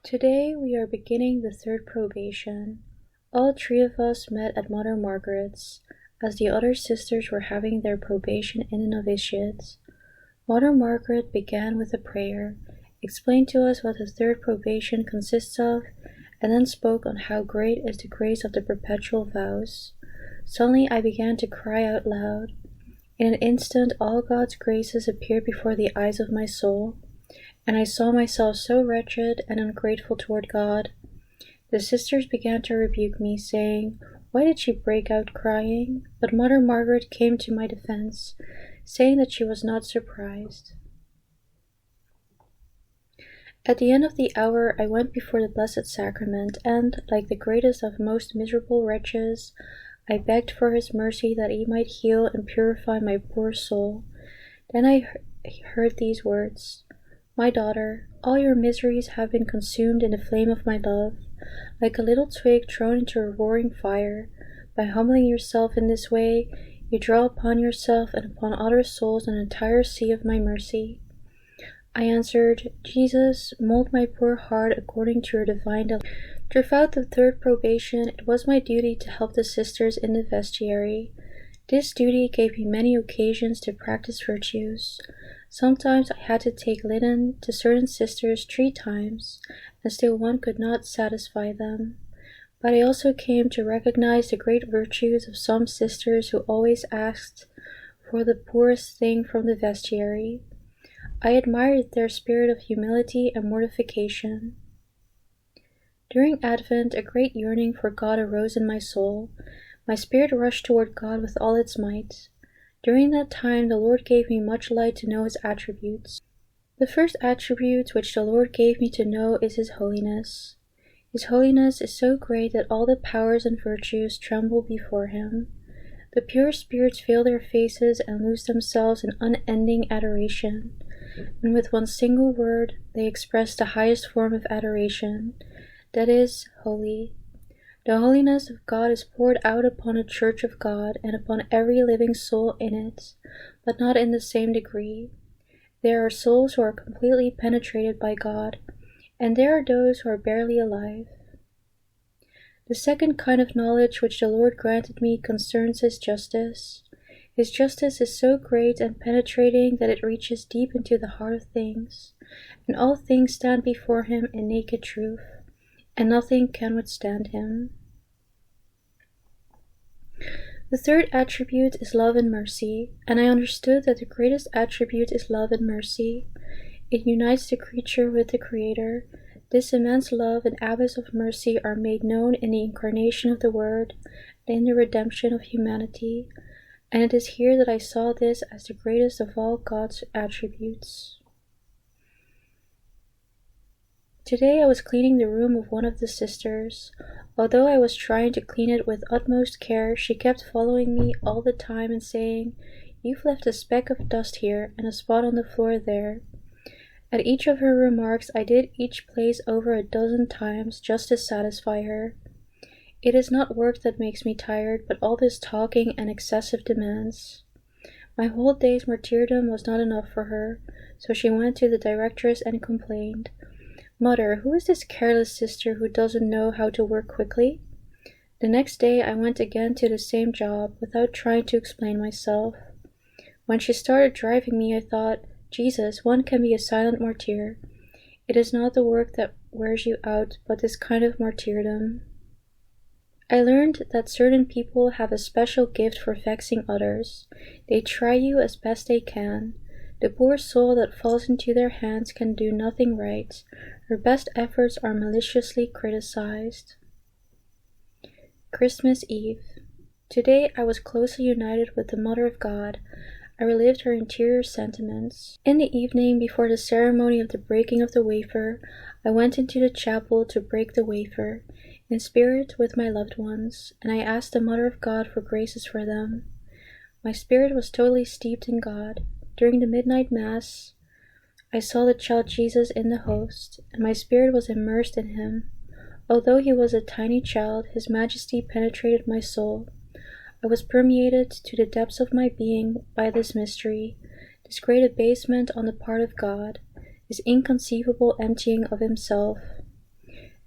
Today we are beginning the third probation. All three of us met at Mother Margaret's, as the other sisters were having their probation in the novitiate. Mother Margaret began with a prayer, explained to us what the third probation consists of, and then spoke on how great is the grace of the perpetual vows. Suddenly I began to cry out loud. In an instant all God's graces appeared before the eyes of my soul, and I saw myself so wretched and ungrateful toward God. The sisters began to rebuke me, saying, "Why did she break out crying?" But Mother Margaret came to my defense, saying that she was not surprised. At the end of the hour I went before the Blessed Sacrament, and, like the greatest of most miserable wretches, I begged for his mercy that he might heal and purify my poor soul. Then I heard these words, "My daughter, all your miseries have been consumed in the flame of my love, like a little twig thrown into a roaring fire. By humbling yourself in this way, you draw upon yourself and upon other souls an entire sea of my mercy." I answered, "Jesus, mold my poor heart according to your divine delight." Throughout the third probation, it was my duty to help the sisters in the vestiary. This duty gave me many occasions to practice virtues. Sometimes I had to take linen to certain sisters 3 times, and still one could not satisfy them. But I also came to recognize the great virtues of some sisters who always asked for the poorest thing from the vestiary. I admired their spirit of humility and mortification. During Advent, a great yearning for God arose in my soul. My spirit rushed toward God with all its might. During that time, the Lord gave me much light to know his attributes. The first attribute which the Lord gave me to know is his holiness. His holiness is so great that all the powers and virtues tremble before him. The pure spirits veil their faces and lose themselves in unending adoration, and with one single word they express the highest form of adoration, that is, holy. The holiness of God is poured out upon the Church of God and upon every living soul in it, but not in the same degree. There are souls who are completely penetrated by God, and there are those who are barely alive. The second kind of knowledge which the Lord granted me concerns his justice. His justice is so great and penetrating that it reaches deep into the heart of things, and all things stand before him in naked truth, and nothing can withstand him. The third attribute is love and mercy, and I understood that the greatest attribute is love and mercy. It unites the creature with the Creator. This immense love and abyss of mercy are made known in the incarnation of the Word and in the redemption of humanity, and it is here that I saw this as the greatest of all God's attributes. Today I was cleaning the room of one of the sisters. Although I was trying to clean it with utmost care, she kept following me all the time and saying, "You've left a speck of dust here and a spot on the floor there." At each of her remarks I did each place over a dozen times just to satisfy her. It is not work that makes me tired, but all this talking and excessive demands. My whole day's martyrdom was not enough for her, so she went to the directress and complained, "Mother, who is this careless sister who doesn't know how to work quickly?" The next day I went again to the same job, without trying to explain myself. When she started driving me, I thought, "Jesus, one can be a silent martyr. It is not the work that wears you out, but this kind of martyrdom." I learned that certain people have a special gift for vexing others. They try you as best they can. The poor soul that falls into their hands can do nothing right. Her best efforts are maliciously criticized. Christmas Eve. Today I was closely united with the Mother of God. I relived her interior sentiments. In the evening, before the ceremony of the breaking of the wafer, I went into the chapel to break the wafer, in spirit with my loved ones, and I asked the Mother of God for graces for them. My spirit was totally steeped in God. During the midnight mass, I saw the child Jesus in the host, and my spirit was immersed in him. Although he was a tiny child, his majesty penetrated my soul. I was permeated to the depths of my being by this mystery, this great abasement on the part of God, this inconceivable emptying of himself.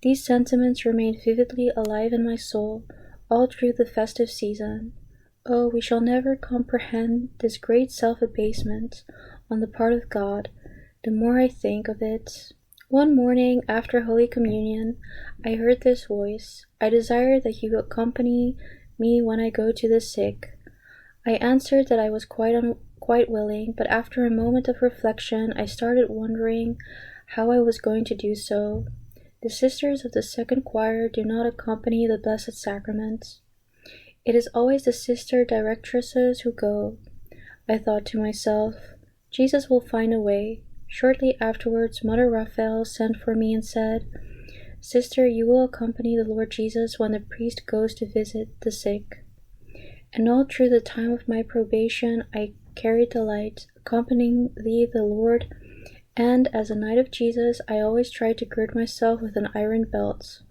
These sentiments remain vividly alive in my soul all through the festive season. Oh, we shall never comprehend this great self-abasement on the part of God, the more I think of it. One morning after Holy Communion, I heard this voice: I desire that you accompany me when I go to the sick. I answered that I was quite willing, but after a moment of reflection, I started wondering how I was going to do so. The sisters of the second choir do not accompany the Blessed Sacrament. It is always the sister directresses who go. I thought to myself, Jesus will find a way. Shortly afterwards, Mother Raphael sent for me and said, Sister, you will accompany the Lord Jesus when the priest goes to visit the sick. And all through the time of my probation, I carried the light, accompanying thee, the Lord, and as a knight of Jesus, I always tried to gird myself with an iron belt,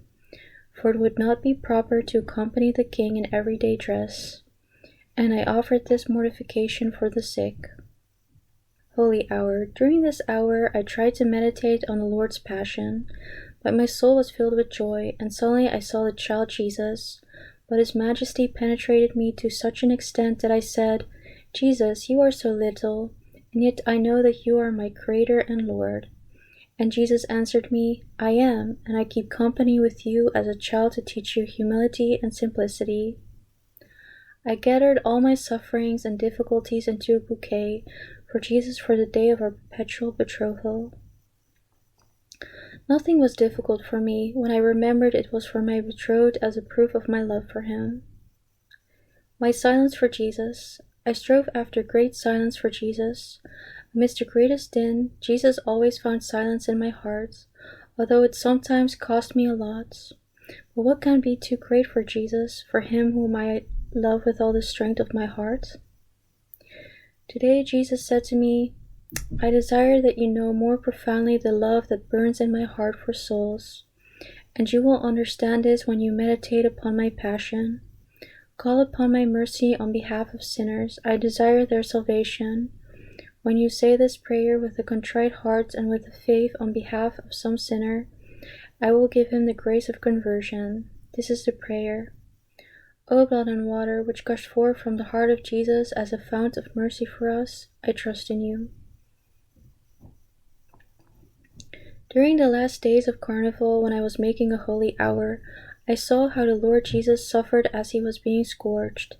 for it would not be proper to accompany the king in everyday dress, and I offered this mortification for the sick. Holy Hour. During this hour, I tried to meditate on the Lord's Passion, but my soul was filled with joy, and suddenly I saw the child Jesus, but his majesty penetrated me to such an extent that I said, Jesus, you are so little, and yet I know that you are my Creator and Lord. And Jesus answered me, I am, and I keep company with you as a child to teach you humility and simplicity. I gathered all my sufferings and difficulties into a bouquet for Jesus for the day of our perpetual betrothal. Nothing was difficult for me when I remembered it was for my betrothed as a proof of my love for him. My silence for Jesus. I strove after great silence for Jesus. Amidst the greatest din, Jesus always found silence in my heart, although it sometimes cost me a lot. But what can be too great for Jesus, for him whom I love with all the strength of my heart? Today Jesus said to me, I desire that you know more profoundly the love that burns in my heart for souls, and you will understand this when you meditate upon my passion. Call upon my mercy on behalf of sinners. I desire their salvation. When you say this prayer with a contrite heart and with faith on behalf of some sinner, I will give him the grace of conversion. This is the prayer. O blood and water, which gushed forth from the heart of Jesus as a fount of mercy for us, I trust in you. During the last days of Carnival, when I was making a holy hour, I saw how the Lord Jesus suffered as he was being scourged.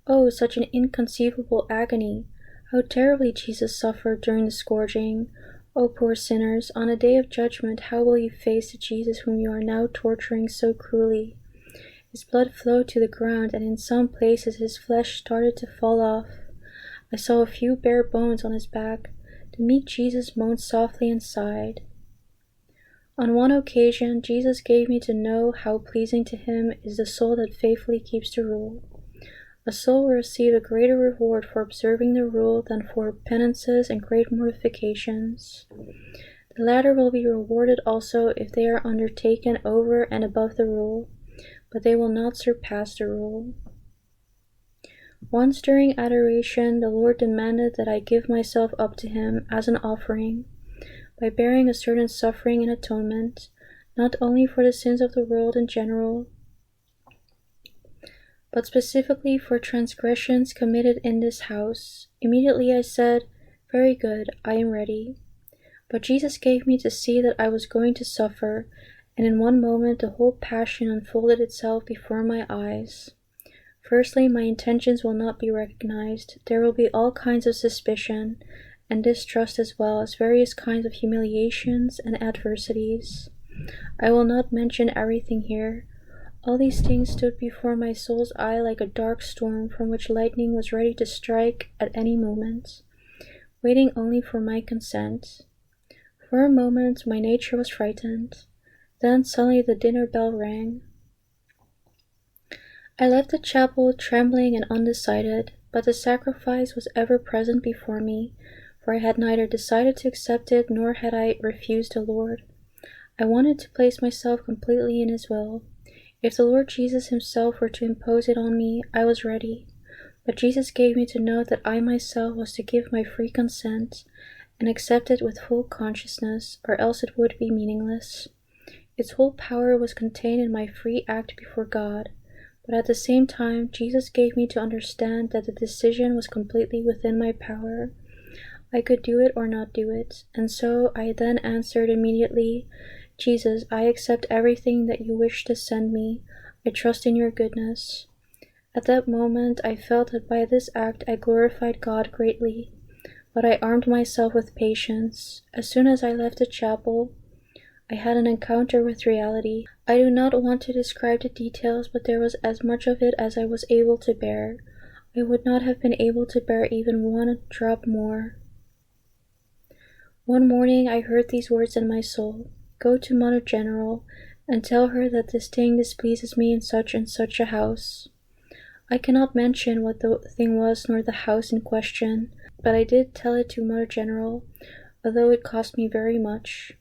Oh, such an inconceivable agony! How terribly Jesus suffered during the scourging! O poor sinners, on a day of judgment, how will you face the Jesus whom you are now torturing so cruelly? His blood flowed to the ground, and in some places his flesh started to fall off. I saw a few bare bones on his back. The meek Jesus moaned softly and sighed. On one occasion, Jesus gave me to know how pleasing to him is the soul that faithfully keeps the rule. A soul will receive a greater reward for observing the rule than for penances and great mortifications. The latter will be rewarded also if they are undertaken over and above the rule, but they will not surpass the rule. Once during adoration, the Lord demanded that I give myself up to him as an offering, by bearing a certain suffering in atonement, not only for the sins of the world in general, but specifically for transgressions committed in this house. Immediately I said, Very good, I am ready. But Jesus gave me to see that I was going to suffer, and in one moment the whole passion unfolded itself before my eyes. Firstly, my intentions will not be recognized. There will be all kinds of suspicion, and distrust as well as various kinds of humiliations and adversities. I will not mention everything here. All these things stood before my soul's eye like a dark storm from which lightning was ready to strike at any moment, waiting only for my consent. For a moment my nature was frightened. Then suddenly the dinner bell rang. I left the chapel trembling and undecided, but the sacrifice was ever present before me, for I had neither decided to accept it nor had I refused the Lord. I wanted to place myself completely in his will. If the Lord Jesus himself were to impose it on me, I was ready. But Jesus gave me to know that I myself was to give my free consent and accept it with full consciousness, or else it would be meaningless. Its whole power was contained in my free act before God, but at the same time, Jesus gave me to understand that the decision was completely within my power. I could do it or not do it, and so I then answered immediately, Jesus, I accept everything that you wish to send me. I trust in your goodness. At that moment, I felt that by this act I glorified God greatly, but I armed myself with patience. As soon as I left the chapel, I had an encounter with reality. I do not want to describe the details, but there was as much of it as I was able to bear. I would not have been able to bear even one drop more. One morning I heard these words in my soul, Go to Mother General, and tell her that this thing displeases me in such and such a house. I cannot mention what the thing was nor the house in question, but I did tell it to Mother General, although it cost me very much.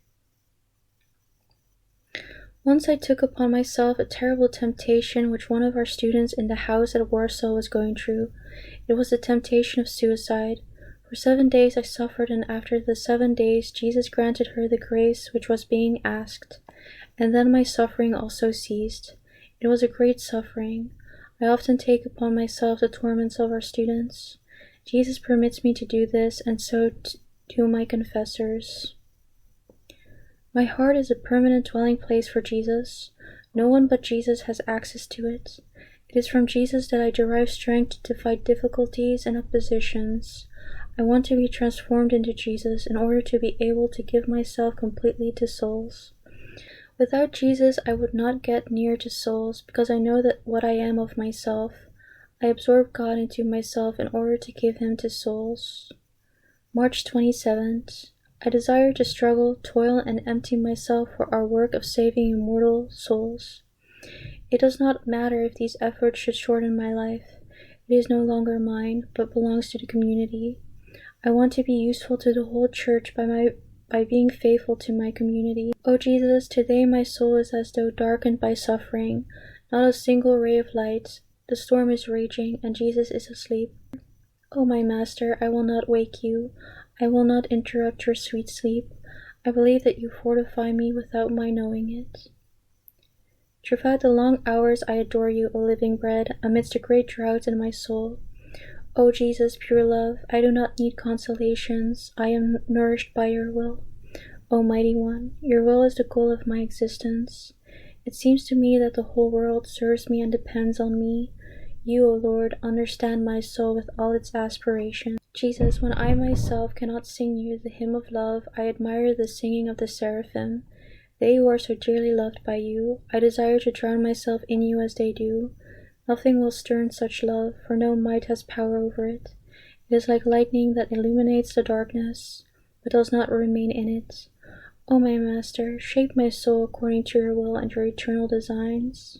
Once I took upon myself a terrible temptation which one of our students in the house at Warsaw was going through. It was the temptation of suicide. For 7 days I suffered, and after the 7 days Jesus granted her the grace which was being asked, and then my suffering also ceased. It was a great suffering. I often take upon myself the torments of our students. Jesus permits me to do this, and so do my confessors. My heart is a permanent dwelling place for Jesus. No one but Jesus has access to it. It is from Jesus that I derive strength to fight difficulties and oppositions. I want to be transformed into Jesus in order to be able to give myself completely to souls. Without Jesus, I would not get near to souls because I know that what I am of myself. I absorb God into myself in order to give him to souls. March 27th. I desire to struggle, toil, and empty myself for our work of saving immortal souls. It does not matter if these efforts should shorten my life. It is no longer mine, but belongs to the community. I want to be useful to the whole church by being faithful to my community. O Jesus, today my soul is as though darkened by suffering, not a single ray of light. The storm is raging, and Jesus is asleep. O my Master, I will not wake you. I will not interrupt your sweet sleep. I believe that you fortify me without my knowing it. Throughout the long hours I adore you, O living bread, amidst a great drought in my soul. O Jesus, pure love, I do not need consolations. I am nourished by your will. O mighty one, your will is the goal of my existence. It seems to me that the whole world serves me and depends on me. You, O Lord, understand my soul with all its aspirations. Jesus, when I myself cannot sing you the hymn of love, I admire the singing of the seraphim. They who are so dearly loved by you, I desire to drown myself in you as they do. Nothing will stir such love, for no might has power over it. It is like lightning that illuminates the darkness, but does not remain in it. O my Master, shape my soul according to your will and your eternal designs.